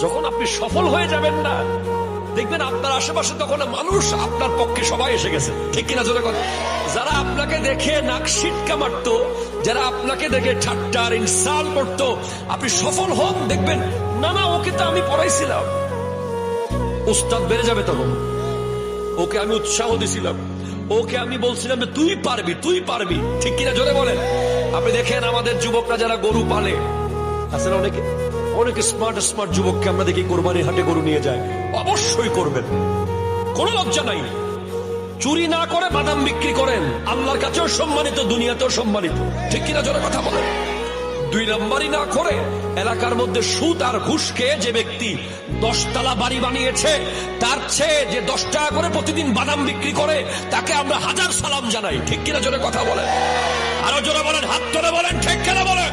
যখন আপনি সফল হয়ে যাবেন না, দেখবেন আপনার আশেপাশে তখন মানুষ আপনার পক্ষে সবাই এসে গেছে। ঠিক কিনা জোরে কথা? যারা আপনাকে দেখে নাক সিটকা মারতো, যারা আপনাকে দেখে ঠাট্টার ইনসাল্ট করতো, আপনি সফল হন, দেখবেন না না ওকে তো আমি পড়াইছিলাম। উস্তাদ বেড়ে যাবে তখন। ওকে আমি উৎসাহ দিছিলাম, ওকে আমি বলছিলাম যে তুই পারবি, তুই পারবি। ঠিক কিনা জোরে বলেন? আপনি দেখেন আমাদের যুবকরা যারা গরু পালে, আসলে অনেকে অনেকে স্মার্ট স্মার্ট যুবককে আমরা দেখি কোরবানির হাটে গরু নিয়ে যায়। অবশ্যই করবেন, কোনো লজ্জা নাই। চুরি না করে বাদাম বিক্রি করেন, আল্লাহর কাছেও সম্মানিত, দুনিয়াতেও সম্মানিত। ঠিক কিনা জোরে কথা বলেন? 2 নাম্বারই না করে এলাকার মধ্যে সুদ আর ঘুষ খেয়ে যে ব্যক্তি 10 তলা বাড়ি বানিয়েছে, তার চেয়ে যে 10 টাকা করে প্রতিদিন বাদাম বিক্রি করে, তাকে আমরা 1000 সালাম জানাই। ঠিক কিনা জোরে কথা বলেন? আরো জোরে বলেন, হাত ধরে বলেন, ঠিক কিনা বলেন?